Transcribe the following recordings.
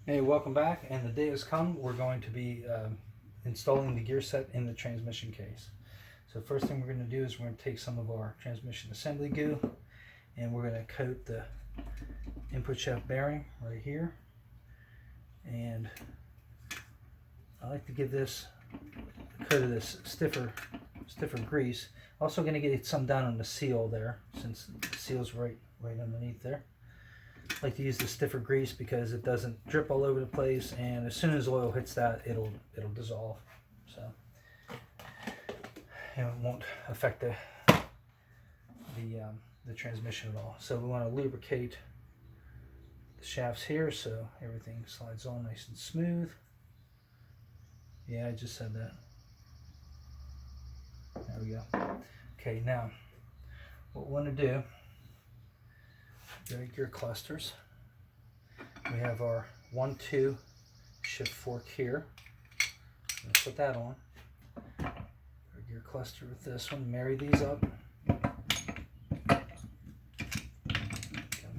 Hey, welcome back, and the day has come. We're going to be installing the gear set in the transmission case. So first thing we're going to do is we're going to take some of our transmission assembly goo and we're going to coat the input shaft bearing right here. And I like to give this a coat of this stiffer grease. Also going to get some down on the seal there, since the seal's right underneath there. I like to use the stiffer grease because it doesn't drip all over the place, and as soon as oil hits that, it'll dissolve. So and it won't affect the transmission at all. So we want to lubricate the shafts here so everything slides on nice and smooth. Yeah, I just said that. There we go. Okay, now what we want to do, gear clusters. We have our 1-2 shift fork here. I'm going to put that on. Our gear cluster with this one. Marry these up. Gotta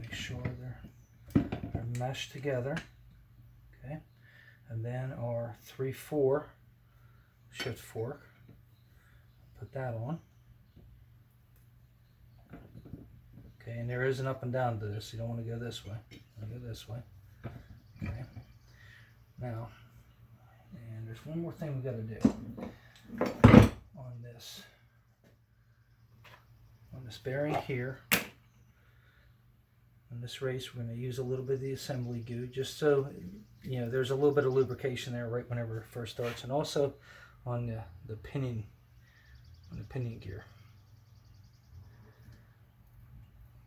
make sure they're meshed together. Okay, and then our 3-4 shift fork. Put that on. Okay, and there is an up and down to this. You don't want to go this way. You want to go this way. Okay. Now, and there's one more thing we got to do on this bearing here. On this race, we're going to use a little bit of the assembly goo, just so you know there's a little bit of lubrication there right whenever it first starts, and also on the pinion gear.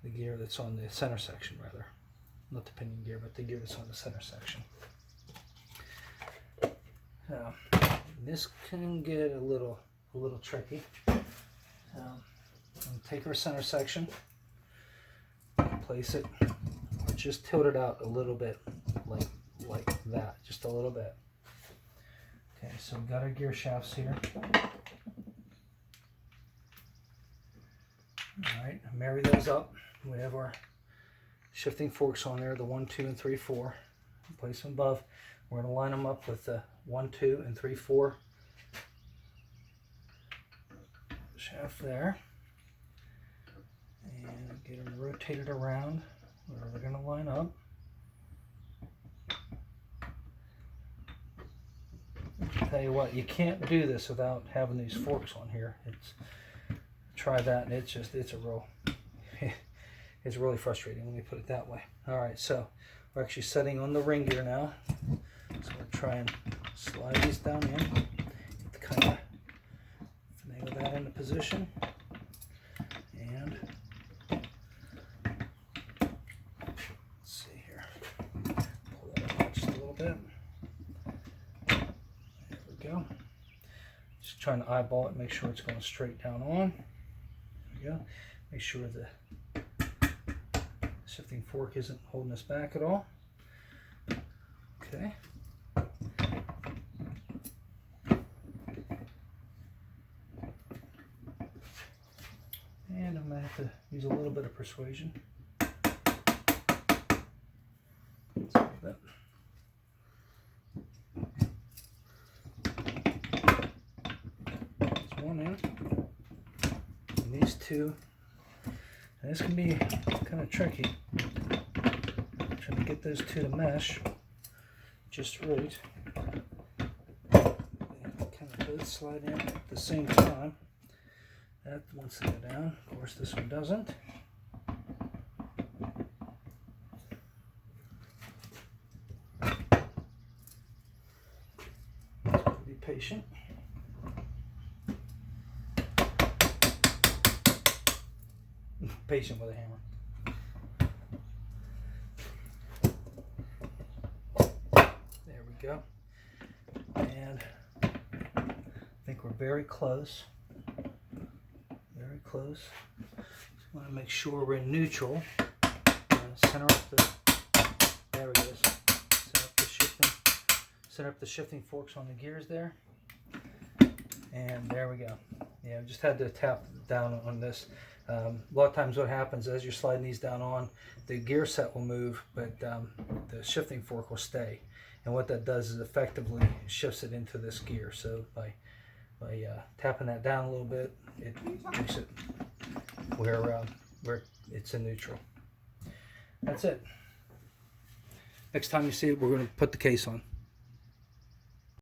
The gear that's on the center section, rather. Not the pinion gear, but the gear that's on the center section. This can get a little tricky. We'll take our center section, place it, just tilt it out a little bit, like that, just a little bit. Okay, so we've got our gear shafts here. Alright, marry those up. We have our shifting forks on there, the 1-2 and 3-4. Place them above. We're going to line them up with the 1-2 and 3-4 shaft there. And get them rotated around where they're going to line up. I'll tell you what, you can't do this without having these forks on here. Try that, and it's really frustrating, let me put it that way. Alright, so we're actually setting on the ring gear now. So we'll try and slide these down in. Get to kind of finagle that into position. And let's see here. Pull that out just a little bit. There we go. Just trying to eyeball it, make sure it's going straight down on. There we go. Make sure the shifting fork isn't holding us back at all. Okay. And I'm going to have to use a little bit of persuasion. That's a little bit. There's one in. And these two. And this can be kind of tricky. Trying to get those two to mesh just right. They kind of both slide in at the same time. That wants to go down. Of course, this one doesn't. Be patient. Patient with a hammer. There we go. And I think we're very close. Very close. Just want to make sure we're in neutral. Center up the. There it is. Center up the shifting forks on the gears there. And there we go. Yeah, just had to tap down on this. A lot of times what happens as you're sliding these down on, the gear set will move, but the shifting fork will stay. And what that does is effectively shifts it into this gear. So by tapping that down a little bit, it makes it where it's in neutral. That's it. Next time you see it, we're going to put the case on.